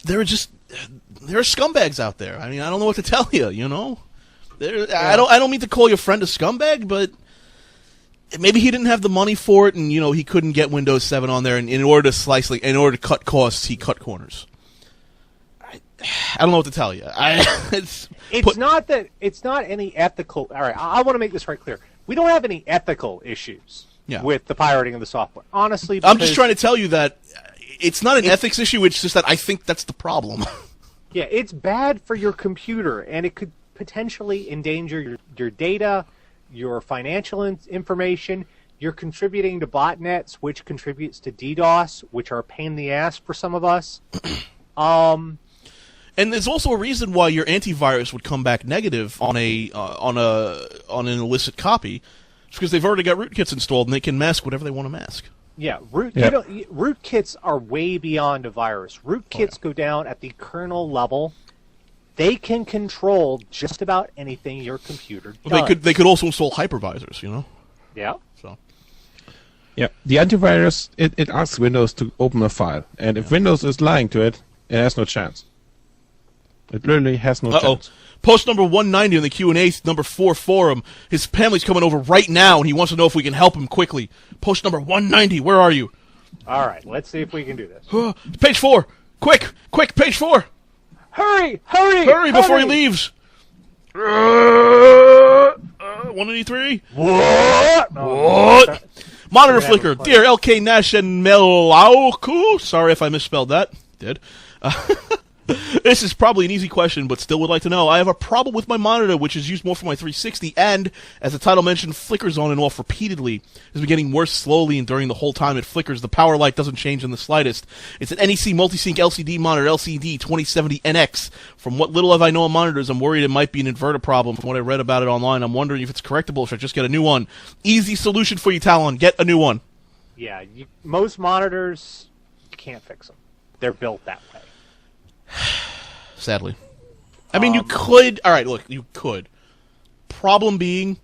there are scumbags out there. I mean, I don't know what to tell you. Yeah. I don't mean to call your friend a scumbag, but maybe he didn't have the money for it, and he couldn't get Windows 7 on there. And in order to cut costs, he cut corners. I don't know what to tell you. It's not any ethical. All right, I want to make this right clear. We don't have any ethical issues with the pirating of the software. Honestly, I'm just trying to tell you that it's not an ethics issue. It's just that I think that's the problem. Yeah, it's bad for your computer, and it could potentially endanger your data, your financial information. You're contributing to botnets, which contributes to DDoS, which are a pain in the ass for some of us. And there's also a reason why your antivirus would come back negative on an illicit copy. It's because they've already got rootkits installed, and they can mask whatever they want to mask. Yeah, rootkits are way beyond a virus. Rootkits go down at the kernel level. They can control just about anything your computer does. They could also install hypervisors, Yeah. So. Yeah, the antivirus, it asks Windows to open a file. And if Windows is lying to it, it has no chance. It literally has no chance. Post number 190 on the Q&A number 4 forum. His family's coming over right now, and he wants to know if we can help him quickly. Post number 190, where are you? All right, let's see if we can do this. Page 4! Quick, page 4! Hurry Before he leaves! 183? What? Monitor flicker. Dear LK Nash and Melauku. Sorry if I misspelled that. Did. This is probably an easy question, but still would like to know. I have a problem with my monitor, which is used more for my 360, and, as the title mentioned, flickers on and off repeatedly. It's been getting worse slowly, and during the whole time it flickers, the power light doesn't change in the slightest. It's an NEC Multisync LCD monitor, LCD 2070NX. From what little have I know of monitors, I'm worried it might be an inverter problem. From what I read about it online, I'm wondering if it's correctable, should I just get a new one? Easy solution for you, Talon. Get a new one. Yeah, most monitors, you can't fix them. They're built that way. Sadly. I mean, you could... Alright, look, you could. Problem being,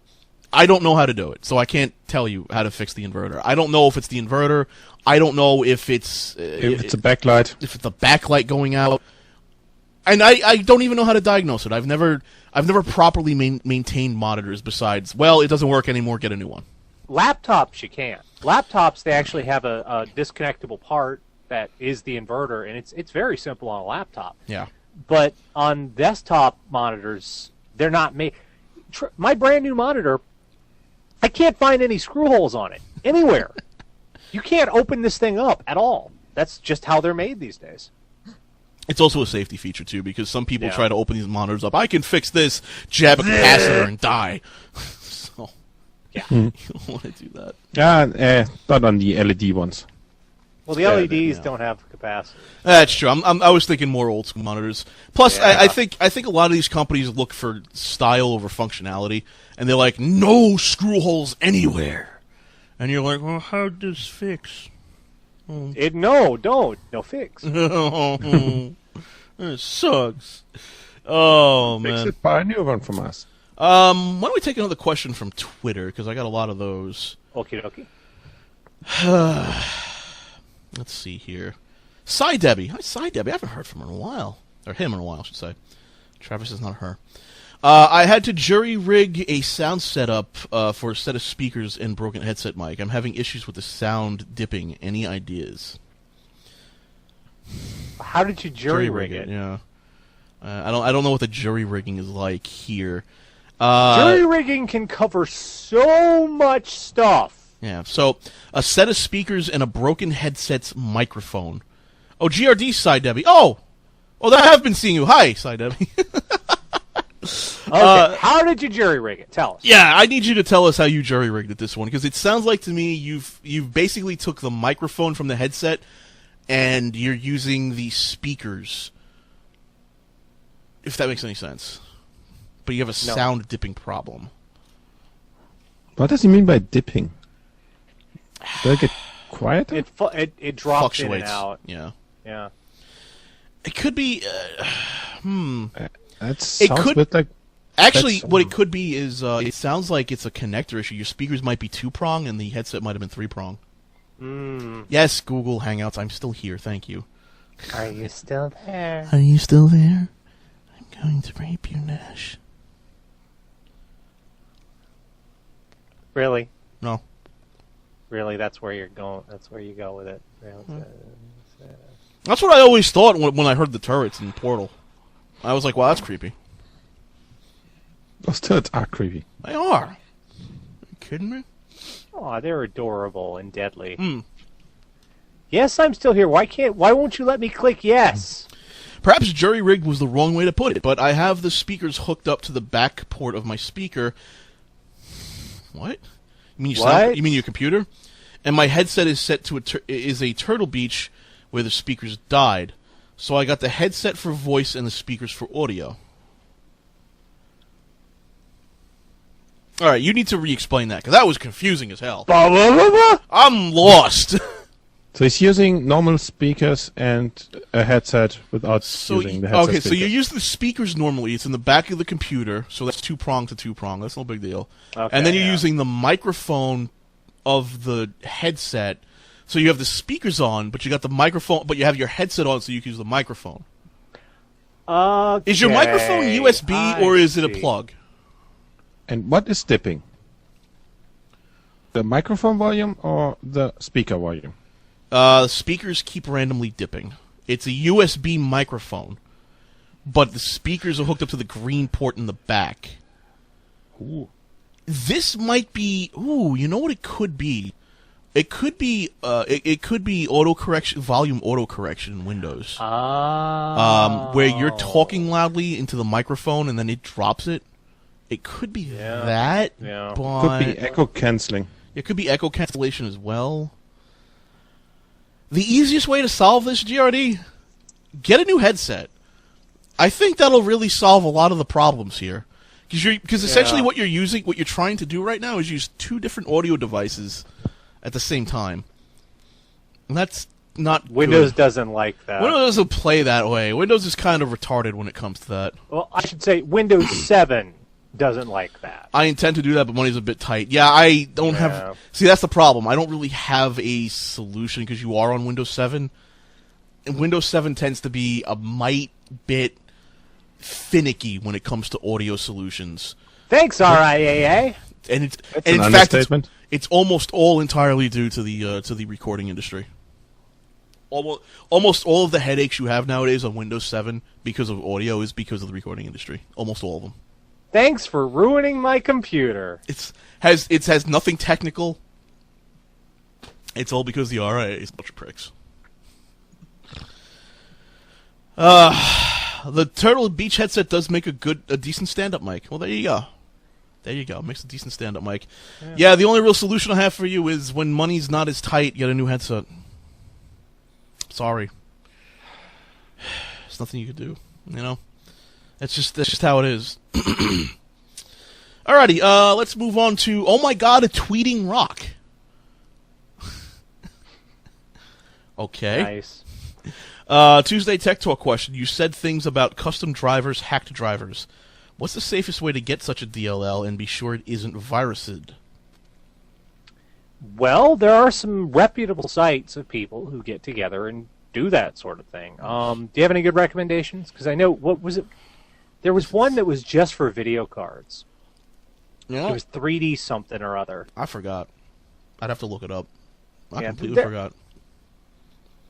I don't know how to do it, so I can't tell you how to fix the inverter. I don't know if it's the inverter. I don't know if it's... if it's a backlight. If it's the backlight going out. And I don't even know how to diagnose it. I've never properly maintained monitors besides, well, it doesn't work anymore, get a new one. Laptops, you can. Laptops, they actually have a disconnectable part that is the inverter, and it's very simple on a laptop. Yeah. But on desktop monitors, they're not made. My brand new monitor, I can't find any screw holes on it anywhere. You can't open this thing up at all. That's just how they're made these days. It's also a safety feature, too, because some people Yeah. try to open these monitors up. I can fix this, jab a capacitor, and die. So, Yeah. you don't want to do that. Not on the LED ones. Well, the Yeah, LEDs yeah. don't have capacity. That's true. I was thinking more old school monitors. Plus, Yeah. I think a lot of these companies look for style over functionality, and they're like, no screw holes anywhere. And you're like, well, how'd this fix? No fix. It sucks. Oh Fix man. it, buy a new one from us. Why don't we take another question from Twitter, because I got a lot of those. Okie dokie. Let's see here. Cy Debbie. Hi, Cy Debbie. I haven't heard from her in a while. Or him in a while, I should say. Travis is not her. I had to jury rig a sound setup for a set of speakers and broken headset mic. I'm having issues with the sound dipping. Any ideas? How did you jury rig it? Yeah. I don't know what the jury rigging is like here. Jury rigging can cover so much stuff. Yeah, so a set of speakers and a broken headset's microphone. Oh, GRD, Cy Debbie. Oh, I have been seeing you. Hi, Cy Debbie. Okay, how did you jury rig it? Tell us. Yeah, I need you to tell us how you jury rigged at this one, because it sounds like to me you've basically took the microphone from the headset and you're using the speakers. If that makes any sense. But you have a sound dipping problem. What does he mean by dipping? Do I get quiet? It drops in and Fluctuates. out. Yeah. Yeah. It could be That sounds could- a bit like... Actually, That's- what it could be is it sounds like it's a connector issue. Your speakers might be 2-prong, and the headset might have been 3-prong. Yes, Google Hangouts, I'm still here. Thank you. Are you still there? Are you still there? I'm going to rape you, Nash. Really? No. Really? That's where you're going. That's where you go with it. That's what I always thought when I heard the turrets in Portal. I was like, wow, that's creepy. Those turrets are creepy. They are. Are you kidding me? Oh, they're adorable and deadly. Hmm. Yes, I'm still here. Why won't you let me click yes? Perhaps jury rigged was the wrong way to put it, but I have the speakers hooked up to the back port of my speaker. What? You mean What? You mean your computer? And my headset is set to a Turtle Beach where the speakers died. So I got the headset for voice and the speakers for audio. All right, you need to re-explain that because that was confusing as hell. Blah, blah, blah, blah. I'm lost. So he's using normal speakers and a headset without using the headset okay, so you speakers. use the speakers normally. It's in the back of the computer, so that's 2-prong to 2-prong. That's no big deal. Okay, and then you're yeah. using the microphone of the headset. So you have the speakers on, but you got the microphone, but you have your headset on, so you can use the microphone. Okay, Is your microphone USB or is it a see. plug? And what is dipping? The microphone volume or the speaker volume? Speakers keep randomly dipping. It's a USB microphone, but the speakers are hooked up to the green port in the back. Ooh. This might be. Ooh, you know what it could be? It could be. It could be volume auto correction in Windows. Where you're talking loudly into the microphone and then it drops it. It could be that. Yeah. But Could be echo canceling. it could be echo cancellation as well. The easiest way to solve this, GRD, get a new headset. I think that'll really solve a lot of the problems here. Because essentially what you're trying to do right now is use 2 different audio devices at the same time. And that's not Windows good. doesn't like that. Windows doesn't play that way. Windows is kind of retarded when it comes to that. Well, I should say Windows 7 doesn't like that. I intend to do that, but money's a bit tight. Yeah, I don't Yeah. have... See, that's the problem. I don't really have a solution because you are on Windows 7. And Windows 7 tends to be a mite bit finicky when it comes to audio solutions. Thanks, RIAA. And it's That's and an in fact understatement. it's almost all entirely due to the recording industry. Almost all of the headaches you have nowadays on Windows 7 because of audio is because of the recording industry. Almost all of them. Thanks for ruining my computer. It has nothing technical. It's all because the RIA is a bunch of pricks. The Turtle Beach headset does make a decent stand-up mic. Well, there you go. There you go. Makes a decent stand-up mic. Yeah, the only real solution I have for you is when money's not as tight, get a new headset. Sorry. There's nothing you could do, you know? That's just how it is. Alrighty, let's move on to, oh my god, a tweeting rock. Okay. Nice. Tuesday Tech Talk question. You said things about custom drivers, hacked drivers. What's the safest way to get such a DLL and be sure it isn't virused? Well, there are some reputable sites of people who get together and do that sort of thing. Do you have any good recommendations? Because I know, what was it? There was one that was just for video cards. Yeah. It was 3D something or other. I forgot. I'd have to look it up. I Yeah, completely forgot.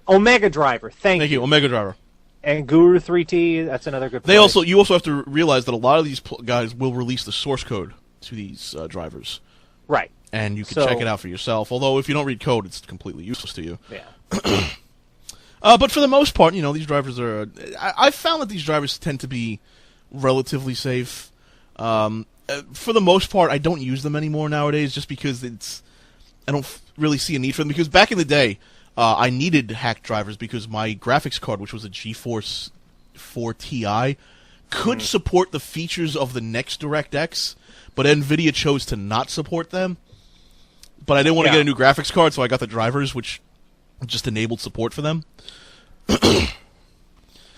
Omega Driver, thank Thank you, Omega Driver. And Guru 3T, that's another good place. You also have to realize that a lot of these guys will release the source code to these drivers. Right. And you can check it out for yourself. Although if you don't read code, it's completely useless to you. Yeah. But for the most part, you know, these drivers are... I've found that these drivers tend to be relatively safe. For the most part, I don't use them anymore nowadays just because I don't really see a need for them. Because back in the day, I needed hacked drivers because my graphics card, which was a GeForce 4 Ti, could support the features of the next DirectX, but NVIDIA chose to not support them. But I didn't want to get a new graphics card, so I got the drivers, which just enabled support for them. I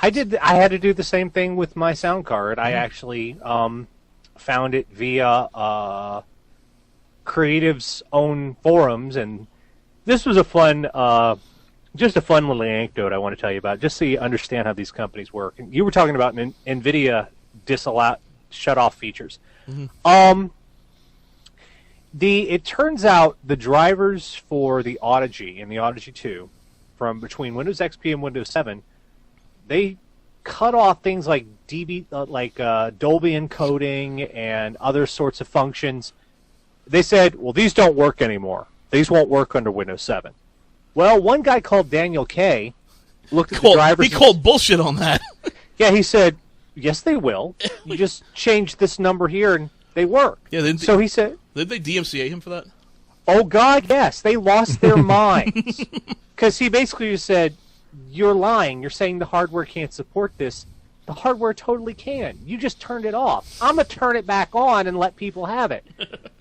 had to do the same thing with my sound card. I actually found it via Creative's own forums, and this was a fun, just a fun little anecdote I want to tell you about, just so you understand how these companies work. And you were talking about NVIDIA shut-off features. It turns out the drivers for the Audigy and the Audigy 2, from between Windows XP and Windows 7, they cut off things like Dolby encoding and other sorts of functions. They said, well, these don't work anymore. These won't work under Windows 7. Well, one guy called Daniel K. looked at the drivers. He called bullshit on that. Yeah, he said, yes, they will. You just change this number here and they work. Yeah, so he said... Did they DMCA him for that? Oh, God, yes. They lost their minds. Because he basically just said, you're lying. You're saying the hardware can't support this. The hardware totally can. You just turned it off. I'm going to turn it back on and let people have it.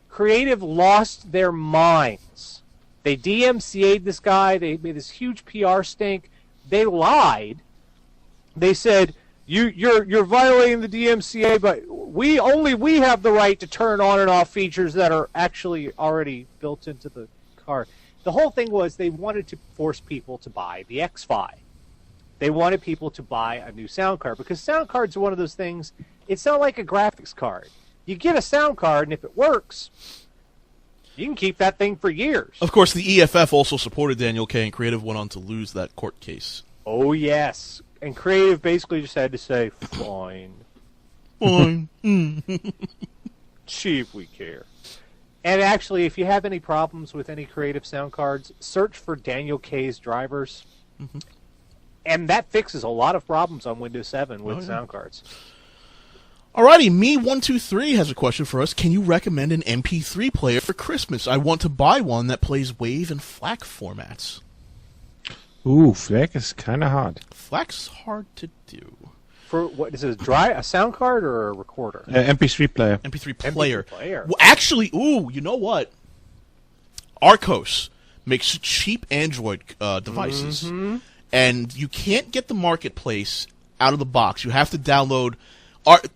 Creative lost their minds. They DMCA'd this guy. They made this huge PR stink. They lied. They said, you're violating the DMCA, but we have the right to turn on and off features that are actually already built into the card. The whole thing was they wanted to force people to buy the X-Fi. They wanted people to buy a new sound card because sound cards are one of those things. It's not like a graphics card. You get a sound card, and if it works, you can keep that thing for years. Of course, the EFF also supported Daniel K. and Creative went on to lose that court case. Oh, yes. And Creative basically just had to say, fine. Fine. See if we care. And actually, if you have any problems with any Creative sound cards, search for Daniel K's drivers. And that fixes a lot of problems on Windows 7 with sound cards. Alrighty, Me123 has a question for us. Can you recommend an MP3 player for Christmas? I want to buy one that plays WAV and FLAC formats. Ooh, FLAC is kind of hard. FLAC's hard to do. For what is it? A sound card or a recorder? MP3 player. MP3 player. MP3 player. Well, actually, you know what? Arcos makes cheap Android devices, and you can't get the marketplace out of the box. You have to download.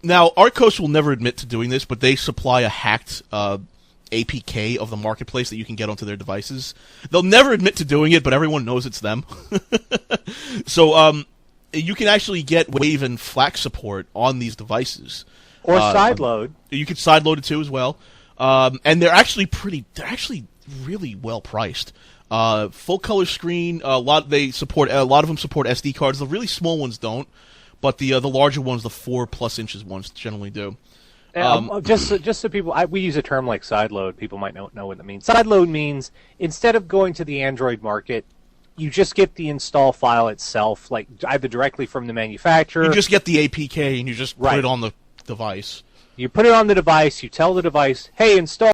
Now, Arcos will never admit to doing this, but they supply a hacked APK of the marketplace that you can get onto their devices. They'll never admit to doing it, but everyone knows it's them. So, you can actually get WAV and FLAC support on these devices. Or sideload. You can sideload it too as well. And they're actually really well priced. Full color screen, a lot of them support SD cards. The really small ones don't. But the larger ones, the 4+ inches ones, generally do. Just so people, we use a term like sideload. People might not know what that means. Sideload means instead of going to the Android market, you just get the install file itself, like either directly from the manufacturer. You just get the APK and you just put Right. it on the device. You put it on the device, you tell the device, hey, install